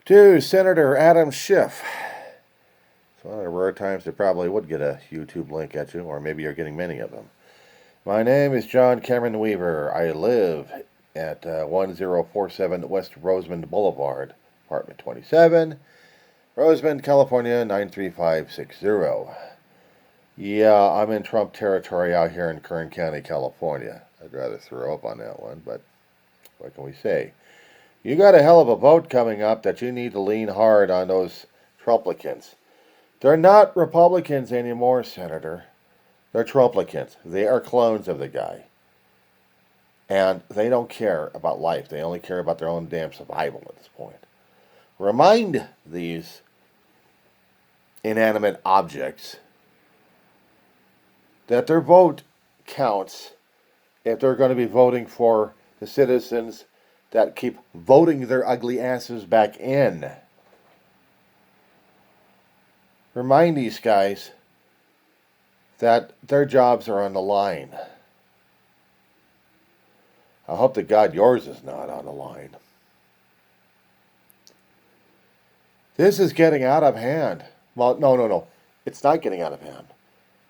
To Senator Adam Schiff. It's one of the rare times they probably would get a YouTube link at you, or maybe you're getting many of them. My name is John Cameron Weaver. I live at 1047 West Rosemond Boulevard, apartment 27, Rosemond, California 93560. Yeah, I'm in Trump territory out here in Kern County, California. I'd rather throw up on that one, but what can we say? You got a hell of a vote coming up that you need to lean hard on those Trumplicans. They're not Republicans anymore, Senator. They're Trumplicans. They are clones of the guy. And they don't care about life. They only care about their own damn survival at this point. Remind these inanimate objects that their vote counts if they're going to be voting for the citizens that keep voting their ugly asses back in. Remind these guys that their jobs are on the line. I hope to God yours is not on the line. This is getting out of hand. Well, no. It's not getting out of hand.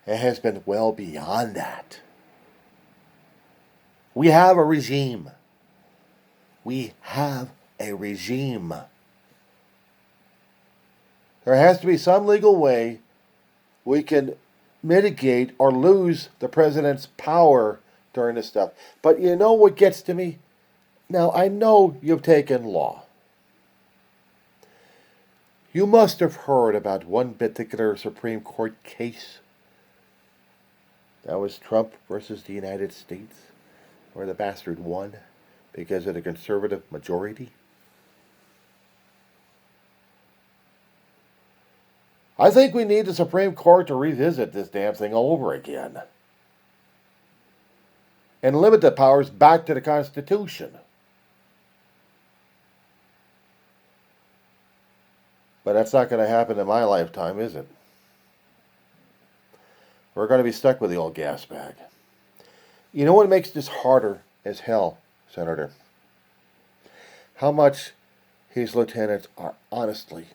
It has been well beyond that. We have a regime. We have a regime. There has to be some legal way we can mitigate or lose the president's power during this stuff. But you know what gets to me? Now, I know you've taken law. You must have heard about one particular Supreme Court case. That was Trump versus the United States, where the bastard won because of the conservative majority. I think we need the Supreme Court to revisit this damn thing all over again and limit the powers back to the Constitution. But that's not going to happen in my lifetime, is it? We're going to be stuck with the old gas bag. You know what makes this harder as hell, Senator? How much his lieutenants are honestly,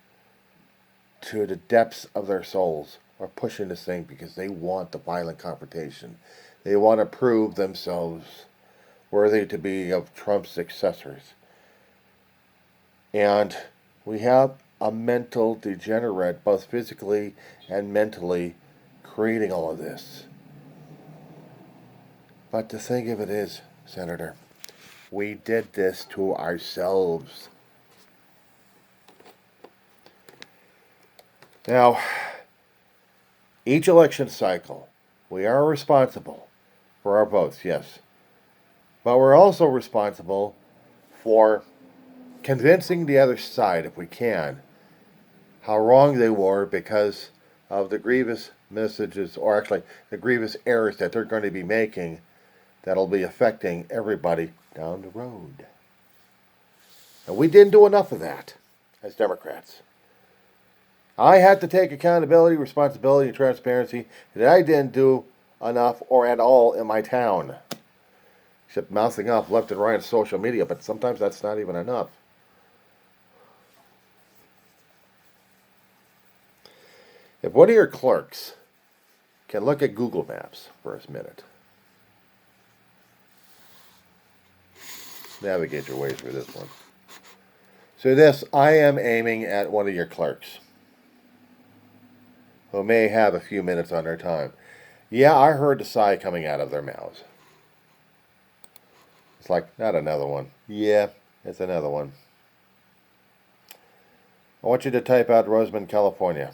to the depths of their souls, are pushing this thing because they want the violent confrontation. They want to prove themselves worthy to be of Trump's successors. And we have a mental degenerate, both physically and mentally, creating all of this. But the thing of it is, Senator, we did this to ourselves. Now, each election cycle, we are responsible for our votes, yes. But we're also responsible for convincing the other side, if we can, how wrong they were because of the grievous messages, or actually the grievous errors that they're going to be making that'll be affecting everybody down the road. And we didn't do enough of that as Democrats. I had to take accountability, responsibility, and transparency that I didn't do enough or at all in my town. Except mouthing off left and right on social media, but sometimes that's not even enough. If one of your clerks can look at Google Maps for a minute, navigate your way through this one. So this, I am aiming at one of your clerks who may have a few minutes on their time. Yeah, I heard the sigh coming out of their mouths. It's like, not another one. Yeah, it's another one. I want you to type out Rosemond, California.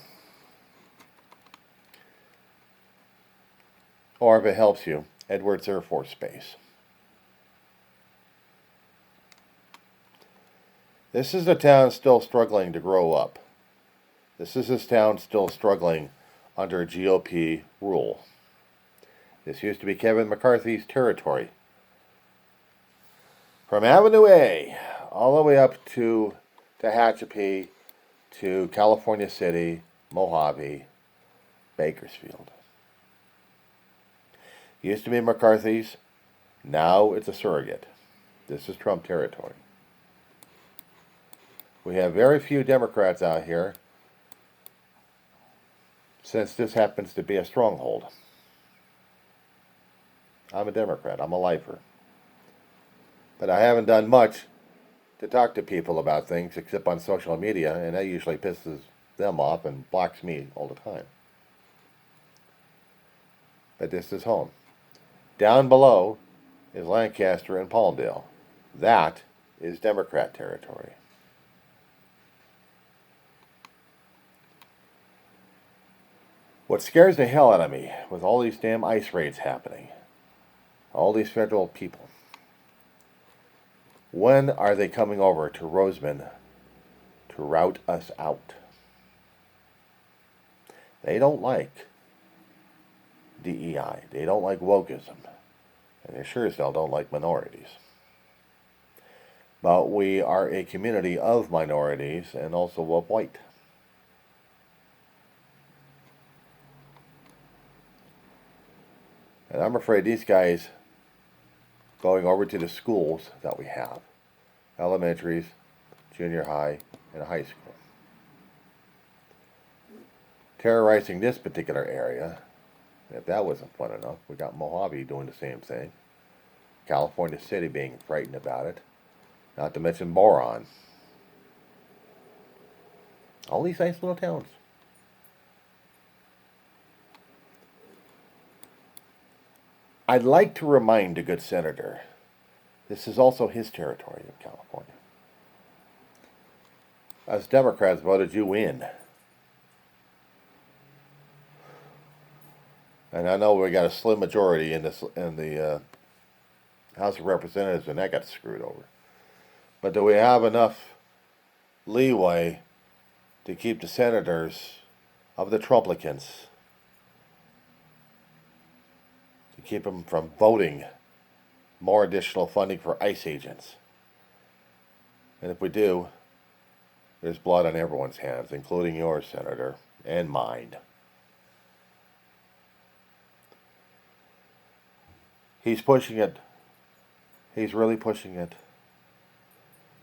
Or if it helps you, Edwards Air Force Base. This is a town still struggling to grow up. This is a town still struggling under GOP rule. This used to be Kevin McCarthy's territory. From Avenue A all the way up to Tehachapi, to California City, Mojave, Bakersfield. Used to be McCarthy's, now it's a surrogate. This is Trump territory. We have very few Democrats out here, since this happens to be a stronghold. I'm a Democrat. I'm a lifer. But I haven't done much to talk to people about things except on social media, and that usually pisses them off and blocks me all the time. But this is home. Down below is Lancaster and Palmdale. That is Democrat territory. What scares the hell out of me with all these damn ICE raids happening, all these federal people, when are they coming over to Roseman to rout us out? They don't like DEI. They don't like wokeism. And they sure as hell don't like minorities. But we are a community of minorities and also of white. And I'm afraid these guys going over to the schools that we have, elementaries, junior high, and high school, terrorizing this particular area. If that wasn't fun enough, we got Mojave doing the same thing. California City being frightened about it. Not to mention Boron. All these nice little towns. I'd like to remind the good senator, this is also his territory of California. Us Democrats voted you in. And I know we got a slim majority in the House of Representatives, and that got screwed over. But do we have enough leeway to keep the senators of the Trumplicans, to keep them from voting more additional funding for ICE agents? And if we do, there's blood on everyone's hands, including yours, Senator, and mine. He's pushing it. He's really pushing it.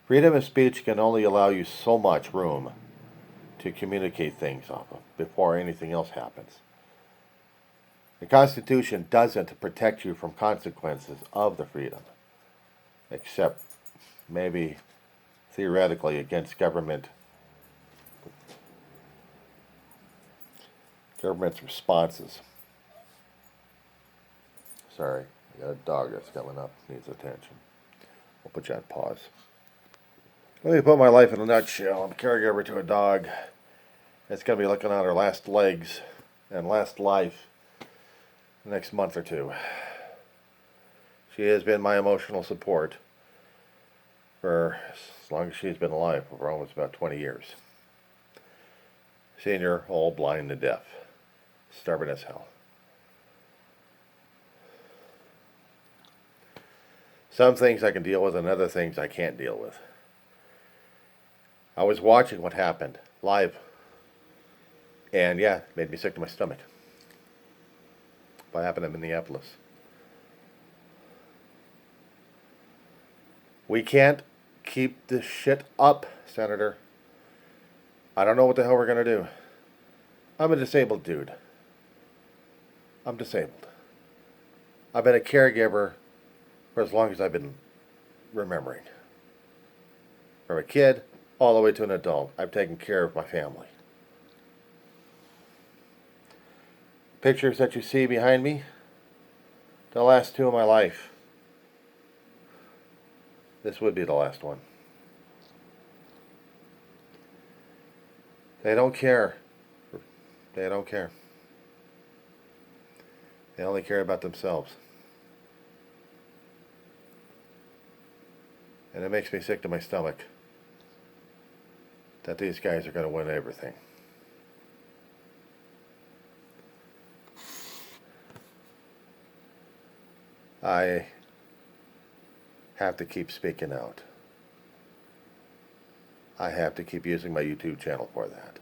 Freedom of speech can only allow you so much room to communicate things off of before anything else happens. The Constitution doesn't protect you from consequences of the freedom, except maybe theoretically against government's responses. Sorry, I got a dog that's coming up, needs attention. We'll put you on pause. Let me put my life in a nutshell. I'm a caregiver to a dog that's going to be looking on her last legs and last life the next month or two. She has been my emotional support for as long as she's been alive, for almost about 20 years. Senior, old, blind, and deaf. Stubborn as hell. Some things I can deal with and other things I can't deal with. I was watching what happened live, and yeah, it made me sick to my stomach. What happened in Minneapolis? We can't keep this shit up, Senator. I don't know what the hell we're going to do. I'm a disabled dude. I'm disabled. I've been a caregiver for as long as I've been remembering. From a kid all the way to an adult, I've taken care of my family. Pictures that you see behind me, the last two of my life. This would be the last one. They don't care. They don't care. They only care about themselves. And it makes me sick to my stomach that these guys are going to win everything. I have to keep speaking out. I have to keep using my YouTube channel for that.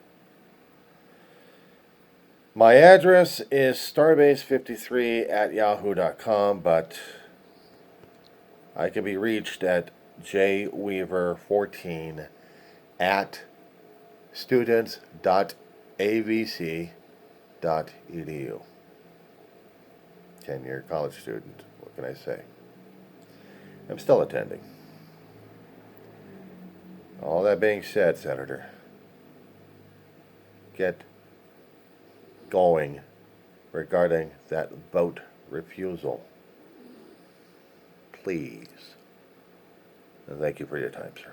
My address is starbase53@yahoo.com, but I can be reached at jweaver14 at students.avc.edu. 10-year college student. What can I say? I'm still attending. All that being said, Senator, get going regarding that vote refusal. Please. And thank you for your time, sir.